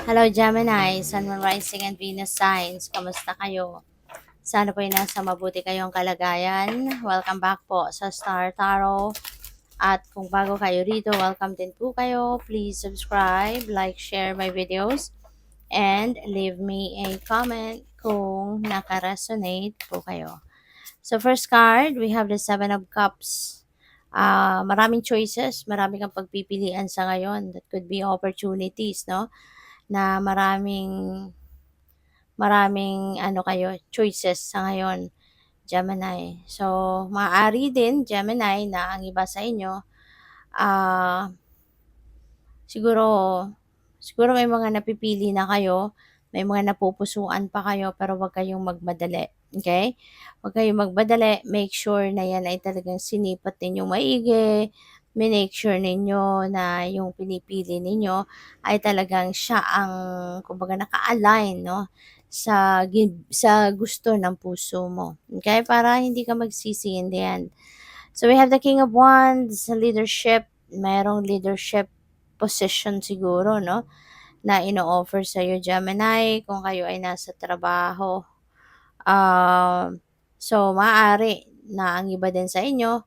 Hello Gemini, Sun, Moon, Rising and Venus signs. Kamusta kayo? Sana po ay nasa mabuti kayong kalagayan. Welcome back po sa Star Tarot. At kung bago kayo rito, welcome din po kayo. Please subscribe, like, share my videos, and leave me a comment kung naka-resonate po kayo. So first card, we have the Seven of Cups. Maraming choices, marami kang pagpipilian sa ngayon. That could be opportunities, no? Na maraming maraming choices sa ngayon, Gemini. So, maaari din, Gemini, na ang iba sa inyo, ah, siguro, siguro may mga napipili na kayo, may mga napupusuan pa kayo, pero wag kayong magmadali. Okay? Wag kayong magmadali. Make sure na yan ay talagang sinipat ninyong maigi. Make sure ninyo na yung pinipili ninyo ay talagang siya ang, kumbaga, naka-align, no? Sa gusto ng puso mo. Okay? Para hindi ka magsisi in the end. So we have the King of Wands, leadership. Mayroong leadership position siguro, no? Na ino-offer sa iyo, Gemini, kung kayo ay nasa trabaho. So maaari na ang iba din sa inyo,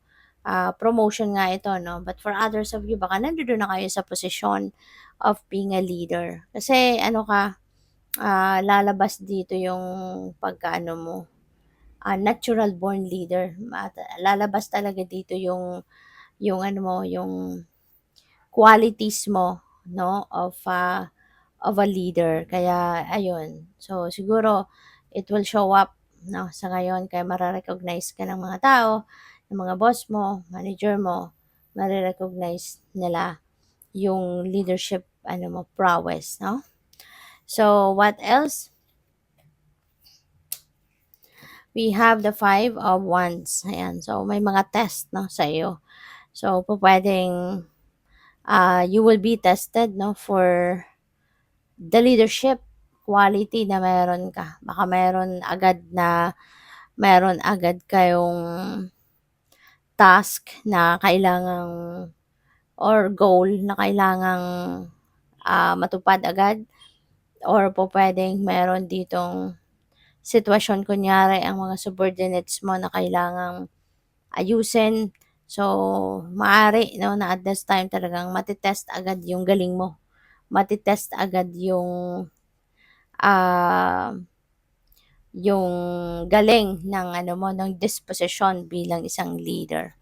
promotion nga ito, no? But for others of you, baka nandoon na kayo sa posisyon of being a leader. Kasi lalabas dito yung pagkaano mo, natural born leader. Lalabas talaga dito yung ano mo, yung qualities mo, no, of a leader. Kaya ayun. So siguro it will show up, no, sa ngayon, kaya mare-recognize ka ng mga tao, ng mga boss mo, manager mo, mare-recognize nila yung leadership prowess, no? So what else? We have the Five of Wands. Ayan. So may mga test, no, sa iyo. So pwedeng you will be tested, no, for the leadership quality na meron ka. Baka meron agad kayong task na kailangang or goal na kailangang matupad agad, or po pwedeng meron ditong sitwasyon, kunyari ang mga subordinates mo na kailangang ayusin. So, maaari, no, na at this time talagang matitest agad yung galing mo. Matitest agad ah, yung galing ng ng disposition bilang isang leader.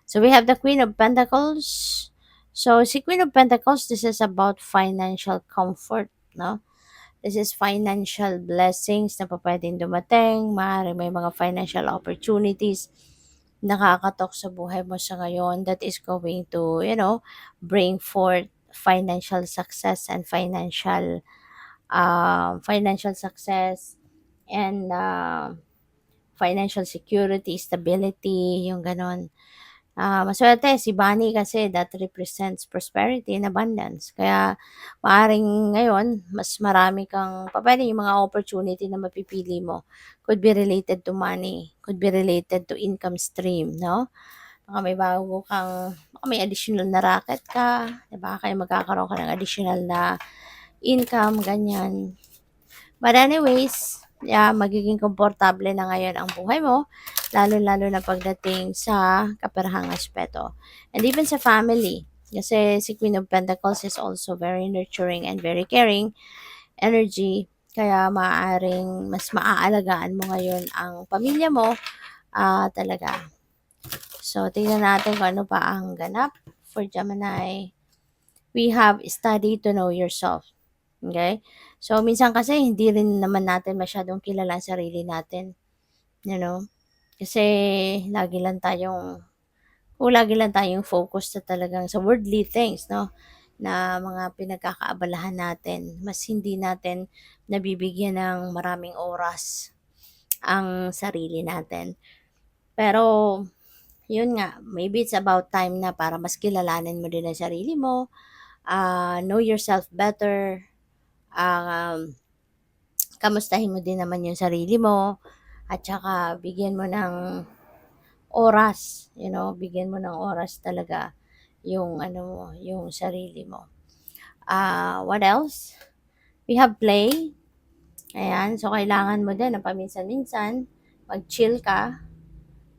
So we have the Queen of Pentacles. So si Queen of Pentacles, this is about financial comfort, no? This is financial blessings na pwedeng dumating. Maaari may mga financial opportunities nakakatok sa buhay mo sa ngayon that is going to, bring forth financial success and financial success and financial security, stability, yung ganon. Maswerte si Bunny kasi that represents prosperity and abundance. Kaya maaring ngayon, mas marami kang, pwede yung mga opportunity na mapipili mo. Could be related to money, could be related to income stream, no? Baka may additional na racket ka, diba? Kaya magkakaroon ka ng additional na income, ganyan. But anyways, magiging komportable na ngayon ang buhay mo, lalo-lalo na pagdating sa kaperahang aspeto. And even sa family, kasi si Queen of Pentacles is also very nurturing and very caring energy, kaya maaaring mas maaalagaan mo ngayon ang pamilya mo, talaga. So, tingnan natin kung ano pa ang ganap for Gemini. We have study to know yourself. Okay? So, minsan kasi hindi rin naman natin masyadong kilala ang sarili natin. You know? Kasi lagi lang tayong focus sa talagang sa worldly things, no? Na mga pinagkakaabalahan natin. Mas hindi natin nabibigyan ng maraming oras ang sarili natin. Pero, yun nga, maybe it's about time na para mas kilalanin mo din ang sarili mo, know yourself better, kamustahin mo din naman yung sarili mo, at saka bigyan mo ng oras, bigyan mo ng oras talaga yung yung sarili mo. What else? We have play. Ayan, so kailangan mo din na paminsan-minsan, mag-chill ka,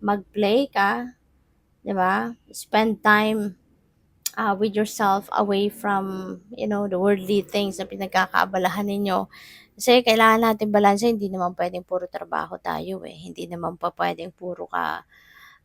mag-play ka, 'di ba? Spend time with yourself away from, the worldly things na pinagkakaabalahan ninyo. Kasi kailangan natin balanse, hindi naman pwedeng puro trabaho tayo eh. Hindi naman pa pwedeng puro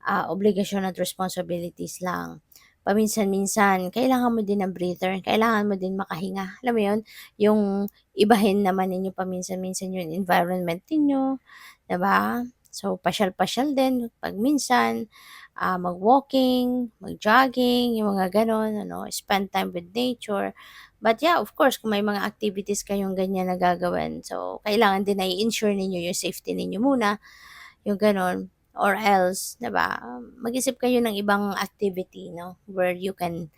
obligasyon at responsibilities lang. Paminsan-minsan, kailangan mo din ng breather, kailangan mo din makahinga. Alam mo yun? Yung ibahin naman ninyo paminsan-minsan yung environment ninyo, 'di ba? So, pasyal-pasyal din pag minsan, mag-walking, mag-jogging, yung mga gano'n, spend time with nature. But yeah, of course, kung may mga activities kayong ganyan na gagawin, so kailangan din na i-ensure ninyo yung safety ninyo muna, yung gano'n. Or else, 'di ba, mag-isip kayo ng ibang activity, no, where you can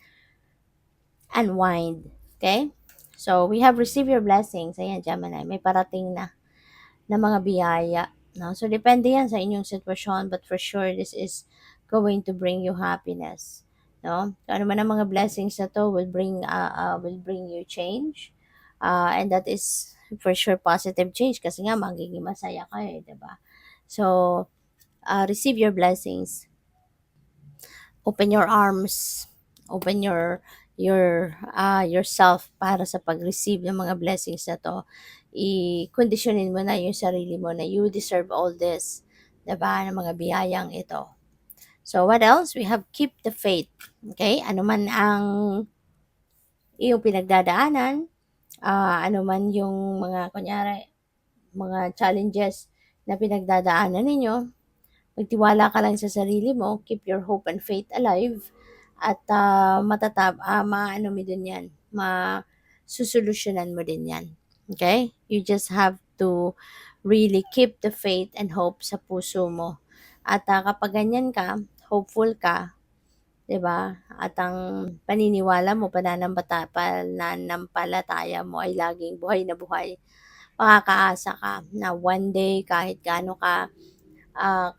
unwind. Okay? So, we have received your blessings. Ayan, Gemini, may parating na mga biyaya. No? So, depende yan sa inyong sitwasyon, but for sure, this is going to bring you happiness. No? So, ano man ang mga blessings na to will bring you change. And that is for sure positive change kasi nga magiging masaya kayo, 'di ba? So, receive your blessings. Open your arms, open yourself para sa pag-receive ng mga blessings na to. I-conditionin mo na yung sarili mo na you deserve all this, 'di ba, ng mga biyayang ito. So what else? We have keep the faith. Okay? Ano man ang iyong pinagdadaanan, ano man yung mga kunyari, mga challenges na pinagdadaanan ninyo, magtiwala ka lang sa sarili mo, keep your hope and faith alive, at maano mo din yan, masusolusyonan mo din yan. Okay? You just have to really keep the faith and hope sa puso mo. At kapag ganyan ka, hopeful ka, 'di ba? At ang paniniwala mo, pananampalataya mo ay laging buhay na buhay. Makakaasa ka na one day kahit gaano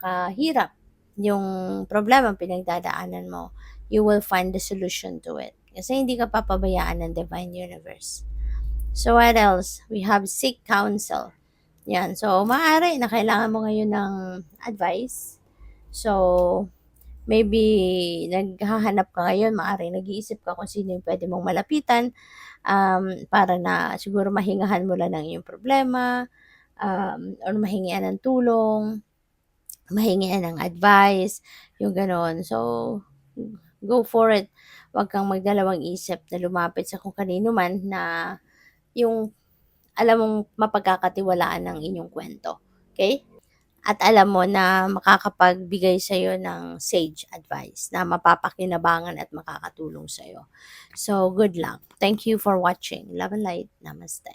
kahirap yung problema pinagdadaanan mo, you will find the solution to it. Kasi hindi ka papabayaan ng Divine Universe. So what else? We have seek counsel. Yan. So, maaari na kailangan mo ngayon ng advice. So, maybe naghahanap ka ngayon, maaari nag-iisip ka kung sino yung pwede mong malapitan, para na siguro mahingahan mo lang ng iyong problema, or mahingian ng tulong, mahingian ng advice, yung gano'n. So, go for it. Huwag kang magdalawang isip na lumapit sa kung kanino man na yung alam mong mapagkakatiwalaan ng inyong kwento. Okay? At alam mo na makakapagbigay sa'yo ng sage advice na mapapakinabangan at makakatulong sa'yo. So, good luck. Thank you for watching. Love and light. Namaste.